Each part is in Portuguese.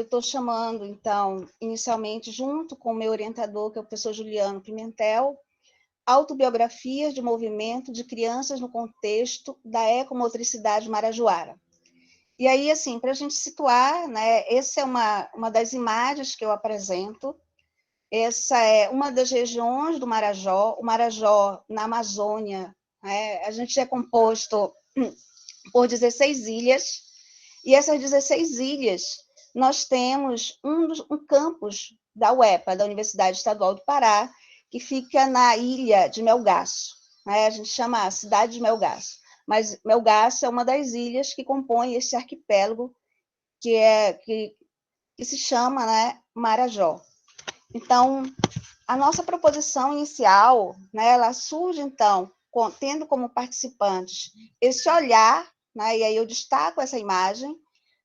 estou chamando, então, inicialmente, junto com o meu orientador, que é o professor Juliano Pimentel, Autobiografias de Movimento de Crianças no Contexto da Ecomotricidade Marajoara. E aí, assim, para a gente situar, né, essa é uma das imagens que eu apresento. Essa é uma das regiões do Marajó, o Marajó, na Amazônia, né, a gente é composto por 16 ilhas, e essas 16 ilhas, nós temos um campus da UEPA, da Universidade Estadual do Pará, que fica na ilha de Melgaço, né? A gente chama a cidade de Melgaço, mas Melgaço é uma das ilhas que compõem esse arquipélago que se chama, né, Marajó. Então, a nossa proposição inicial, né, ela surge, então, tendo como participantes esse olhar, né, e aí eu destaco essa imagem,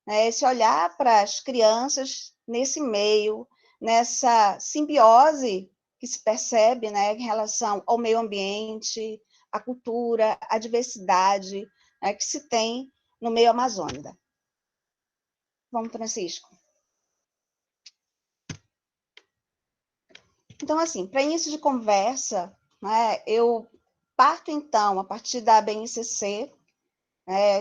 né, esse olhar para as crianças nesse meio, nessa simbiose que se percebe, né, em relação ao meio ambiente, à cultura, à diversidade, né, que se tem no meio amazônico. Vamos, Francisco. Então, assim, para início de conversa, né, eu parto, então, a partir da BNCC,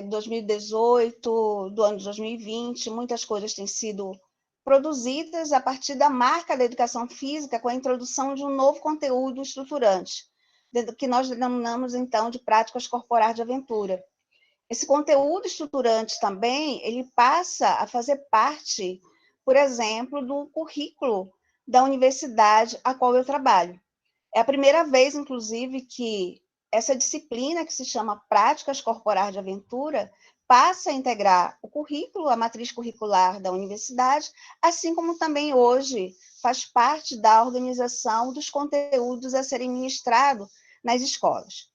2018, do ano de 2020, muitas coisas têm sido produzidas a partir da marca da educação física com a introdução de um novo conteúdo estruturante, que nós denominamos, então, de práticas corporais de aventura. Esse conteúdo estruturante também, ele passa a fazer parte, por exemplo, do currículo da universidade a qual eu trabalho. É a primeira vez, inclusive, que essa disciplina, que se chama Práticas Corporais de Aventura, passa a integrar o currículo, a matriz curricular da universidade, assim como também hoje faz parte da organização dos conteúdos a serem ministrados nas escolas.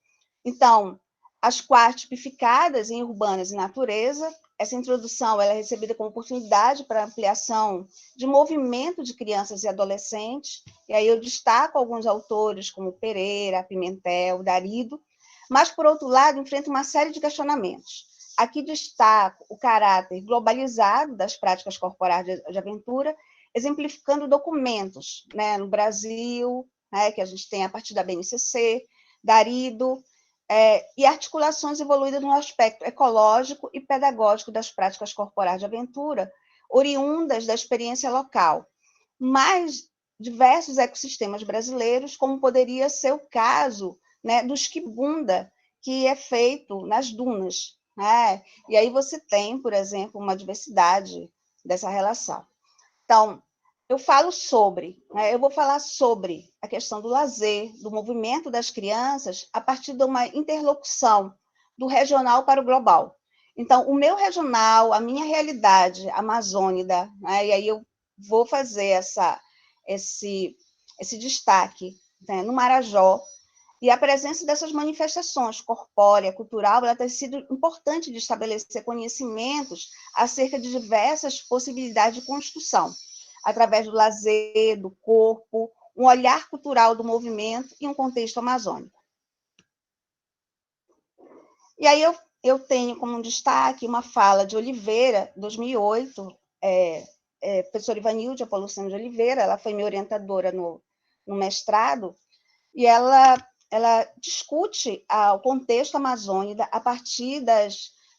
Então, as quatro tipificadas em urbanas e natureza, essa introdução ela é recebida como oportunidade para ampliação de movimento de crianças e adolescentes, e aí eu destaco alguns autores como Pereira, Pimentel, Darido, mas, por outro lado, enfrenta uma série de questionamentos. Aqui destaco o caráter globalizado das práticas corporais de aventura, exemplificando documentos, né, no Brasil, né, que a gente tem a partir da BNCC, Darido, e articulações evoluídas no aspecto ecológico e pedagógico das práticas corporais de aventura, oriundas da experiência local, mais diversos ecossistemas brasileiros, como poderia ser o caso, né, do esquibunda, que é feito nas dunas, né? E aí você tem, por exemplo, uma diversidade dessa relação. Então, eu falo sobre, né, eu vou falar sobre a questão do lazer, do movimento das crianças, a partir de uma interlocução do regional para o global. Então, o meu regional, a minha realidade amazônica, né, e aí eu vou fazer esse destaque, né, no Marajó, e a presença dessas manifestações corpórea, cultural, ela tem sido importante de estabelecer conhecimentos acerca de diversas possibilidades de construção, através do lazer, do corpo, um olhar cultural do movimento e um contexto amazônico. E aí eu tenho como destaque uma fala de Oliveira, 2008, professora Ivanilde Apoluceno de Oliveira, ela foi minha orientadora no mestrado, e ela discute o contexto amazônico a partir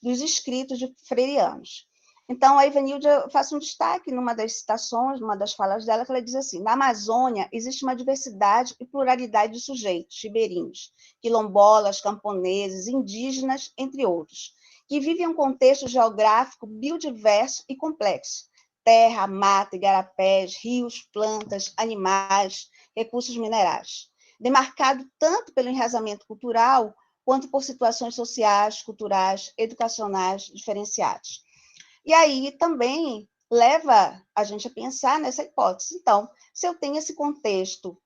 dos escritos de freirianos. Então, a Ivanilde faz um destaque numa das citações, numa das falas dela, que ela diz assim: na Amazônia existe uma diversidade e pluralidade de sujeitos ribeirinhos, quilombolas, camponeses, indígenas, entre outros, que vivem em um contexto geográfico biodiverso e complexo. Terra, mata, igarapés, rios, plantas, animais, recursos minerais, demarcado tanto pelo enraizamento cultural, quanto por situações sociais, culturais, educacionais diferenciadas. E aí também leva a gente a pensar nessa hipótese. Então, se eu tenho esse contexto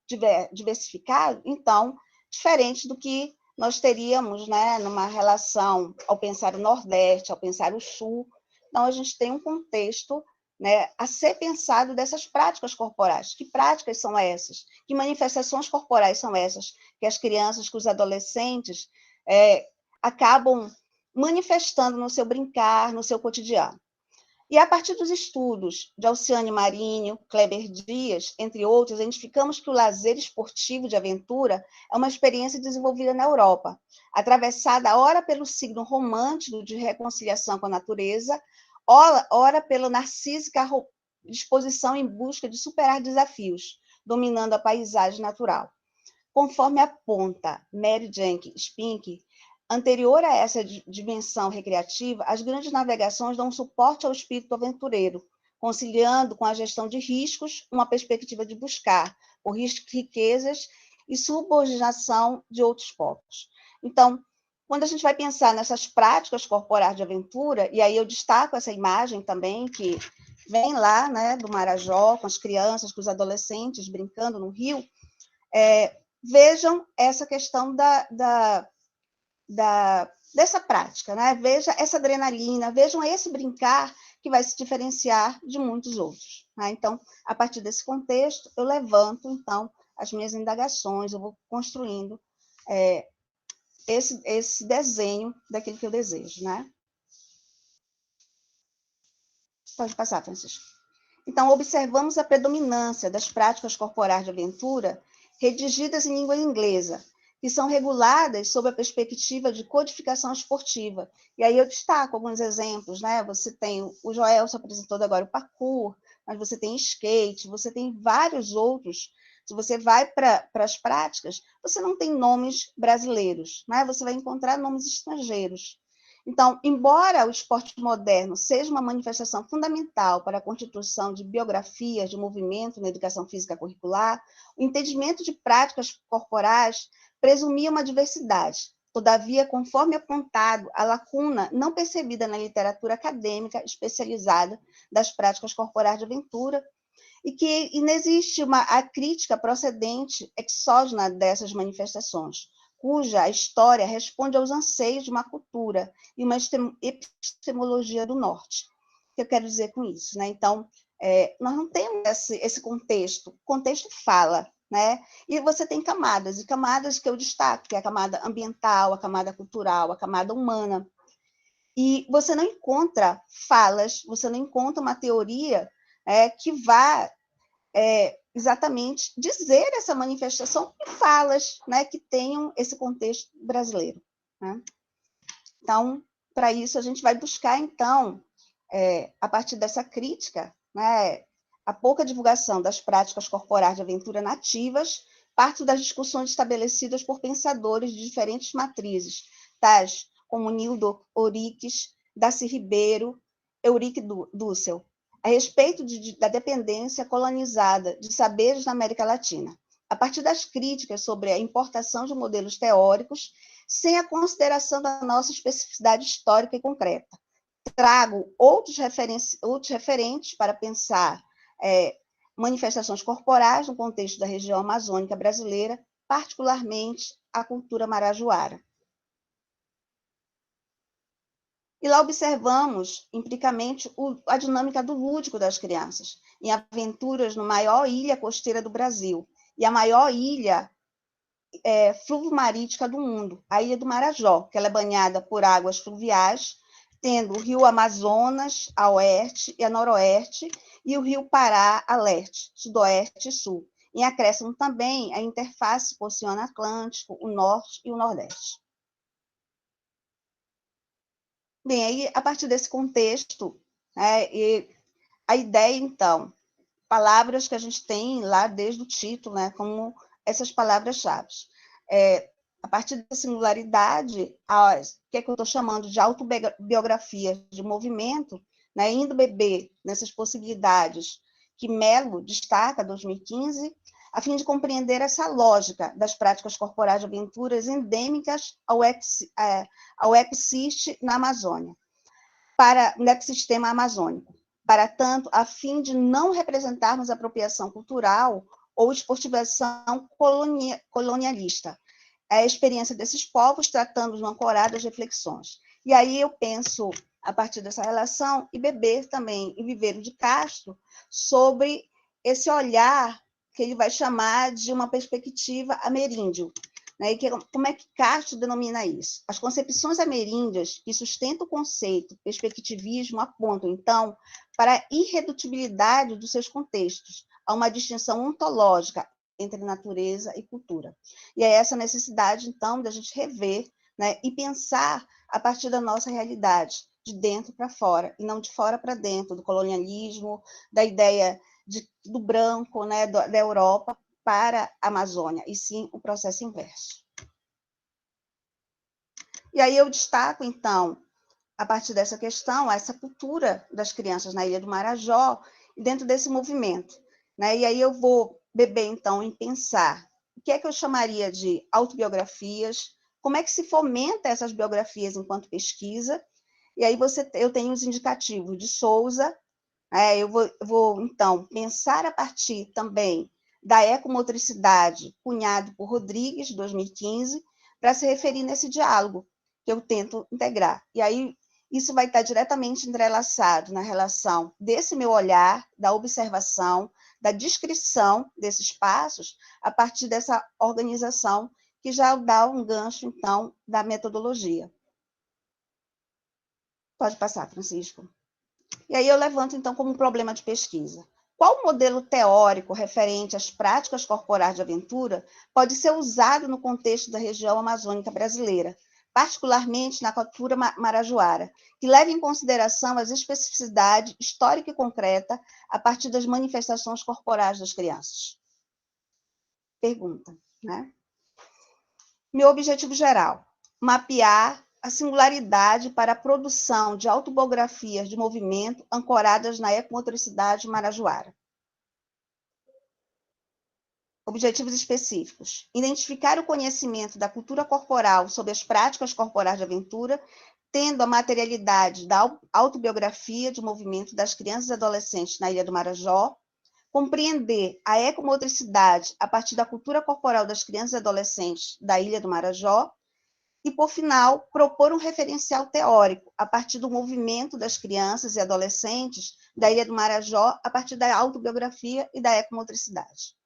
diversificado, então, diferente do que nós teríamos, né, numa relação ao pensar o Nordeste, ao pensar o Sul, então a gente tem um contexto, né, a ser pensado dessas práticas corporais. Que práticas são essas? Que manifestações corporais são essas que as crianças, que os adolescentes acabam manifestando no seu brincar, no seu cotidiano? E a partir dos estudos de Alciane Marinho, Kleber Dias, entre outros, identificamos que o lazer esportivo de aventura é uma experiência desenvolvida na Europa, atravessada ora pelo signo romântico de reconciliação com a natureza, ora pela narcísica disposição em busca de superar desafios, dominando a paisagem natural. Conforme aponta Mary Jenkins Spink, anterior a essa dimensão recreativa, as grandes navegações dão suporte ao espírito aventureiro, conciliando com a gestão de riscos uma perspectiva de buscar por riquezas e subordinação de outros povos. Então, quando a gente vai pensar nessas práticas corporais de aventura, e aí eu destaco essa imagem também, que vem lá, né, do Marajó, com as crianças, com os adolescentes brincando no rio, vejam essa questão dessa prática, né? Veja essa adrenalina, vejam esse brincar que vai se diferenciar de muitos outros. Né? Então, a partir desse contexto, eu levanto, então, as minhas indagações, eu vou construindo esse desenho daquilo que eu desejo. Né? Pode passar, Francisco. Então, observamos a predominância das práticas corporais de aventura redigidas em língua inglesa, que são reguladas sob a perspectiva de codificação esportiva. E aí eu destaco alguns exemplos, né? Você tem, o Joelson apresentou agora o parkour, mas você tem skate, você tem vários outros. Se você vai para as práticas, você não tem nomes brasileiros, né? Você vai encontrar nomes estrangeiros. Então, embora o esporte moderno seja uma manifestação fundamental para a constituição de biografias de movimento na educação física curricular, o entendimento de práticas corporais presumia uma diversidade. Todavia, conforme apontado, a lacuna não percebida na literatura acadêmica especializada das práticas corporais de aventura, e que inexiste a crítica procedente exógena dessas manifestações, cuja história responde aos anseios de uma cultura e uma epistemologia do norte. O que eu quero dizer com isso? Né? Então, nós não temos esse contexto. O contexto fala, né? E você tem camadas, e camadas que eu destaco, que é a camada ambiental, a camada cultural, a camada humana. E você não encontra falas, você não encontra uma teoria que vá exatamente dizer essa manifestação em falas, né, que tenham esse contexto brasileiro. Né? Então, para isso, a gente vai buscar, então, a partir dessa crítica, né, a pouca divulgação das práticas corporais de aventura nativas, parte das discussões estabelecidas por pensadores de diferentes matrizes, tais como Nildo Ouriques, Darcy Ribeiro, Eurique Dussel, a respeito da dependência colonizada de saberes na América Latina, a partir das críticas sobre a importação de modelos teóricos, sem a consideração da nossa especificidade histórica e concreta. Trago outros referentes para pensar manifestações corporais no contexto da região amazônica brasileira, particularmente a cultura marajoara. E lá observamos, empiricamente, a dinâmica do lúdico das crianças, em aventuras na maior ilha costeira do Brasil, e a maior ilha fluvimarítica do mundo, a Ilha do Marajó, que ela é banhada por águas fluviais, tendo o rio Amazonas a oeste e a noroeste, e o rio Pará a leste, sudoeste e sul. Em acréscimo também a interface com o Oceano Atlântico, o norte e o nordeste. Bem, aí, a partir desse contexto, a ideia, então, palavras que a gente tem lá desde o título, né, como essas palavras-chave. A partir da singularidade, que é que eu estou chamando de autobiografia de movimento, né, indo beber nessas possibilidades que Mello destaca, 2015, a fim de compreender essa lógica das práticas corporais de aventuras endêmicas ao ecossistema na Amazônia, no ecossistema amazônico. Para tanto, a fim de não representarmos apropriação cultural ou esportivação colonialista, a experiência desses povos tratando de ancoradas reflexões. E aí eu penso, a partir dessa relação, e beber também, e Viveiro de Castro, sobre esse olhar que ele vai chamar de uma perspectiva ameríndio. né? E como é que Castro denomina isso? As concepções ameríndias que sustentam o conceito perspectivismo apontam, então, para a irredutibilidade dos seus contextos, a uma distinção ontológica entre natureza e cultura. E é essa necessidade, então, da gente rever, né, e pensar a partir da nossa realidade, de dentro para fora, e não de fora para dentro, do colonialismo, da ideia do branco, né, da Europa para a Amazônia, e sim o processo inverso. E aí eu destaco, então, a partir dessa questão, essa cultura das crianças na Ilha do Marajó, dentro desse movimento, né? E aí eu vou beber, então, em pensar o que é que eu chamaria de autobiografias, como é que se fomenta essas biografias enquanto pesquisa, e aí eu tenho os indicativos de Souza, eu vou, então, pensar a partir também da ecomotricidade, cunhado por Rodrigues, 2015, para se referir nesse diálogo que eu tento integrar. E aí isso vai estar diretamente entrelaçado na relação desse meu olhar, da observação, da descrição desses passos, a partir dessa organização que já dá um gancho, então, da metodologia. Pode passar, Francisco. E aí eu levanto, então, como um problema de pesquisa. Qual modelo teórico referente às práticas corporais de aventura pode ser usado no contexto da região amazônica brasileira, particularmente na cultura marajoara, que leve em consideração as especificidades histórica e concreta a partir das manifestações corporais das crianças? Pergunta, né? Meu objetivo geral: mapear a singularidade para a produção de autobiografias de movimento ancoradas na ecomotricidade marajoara. Objetivos específicos: identificar o conhecimento da cultura corporal sobre as práticas corporais de aventura, tendo a materialidade da autobiografia de movimento das crianças e adolescentes na Ilha do Marajó, compreender a ecomotricidade a partir da cultura corporal das crianças e adolescentes da Ilha do Marajó, e, por final, propor um referencial teórico a partir do movimento das crianças e adolescentes da Ilha do Marajó, a partir da autobiografia e da ecomotricidade.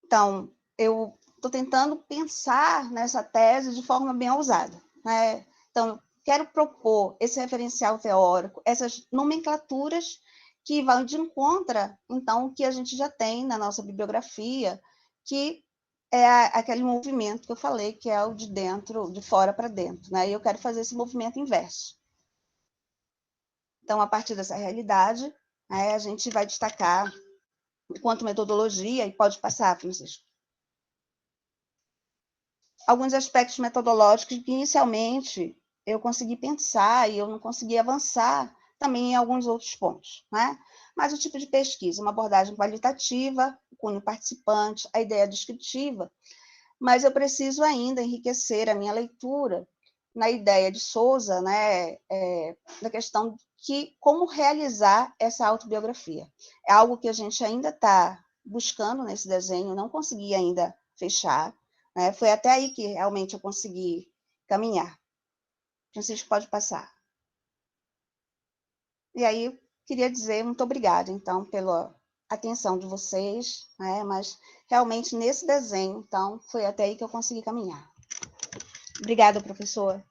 Então, eu estou tentando pensar nessa tese de forma bem ousada, né? Então, quero propor esse referencial teórico, essas nomenclaturas que vão de encontro, então, o que a gente já tem na nossa bibliografia, que é aquele movimento que eu falei, que é o de dentro, de fora para dentro, né? E eu quero fazer esse movimento inverso. Então, a partir dessa realidade, né, a gente vai destacar, enquanto metodologia, e pode passar, Francisco, alguns aspectos metodológicos que, inicialmente, eu consegui pensar e eu não consegui avançar também em alguns outros pontos, né? Mas o tipo de pesquisa, uma abordagem qualitativa, o cunho participante, a ideia descritiva, mas eu preciso ainda enriquecer a minha leitura na ideia de Souza, né, da questão de como realizar essa autobiografia. É algo que a gente ainda está buscando nesse desenho, não consegui ainda fechar, né? Foi até aí que realmente eu consegui caminhar. Francisco, pode passar. E aí, queria dizer muito obrigada, então, pela atenção de vocês, né? Mas realmente nesse desenho, então, foi até aí que eu consegui caminhar. Obrigada, professor.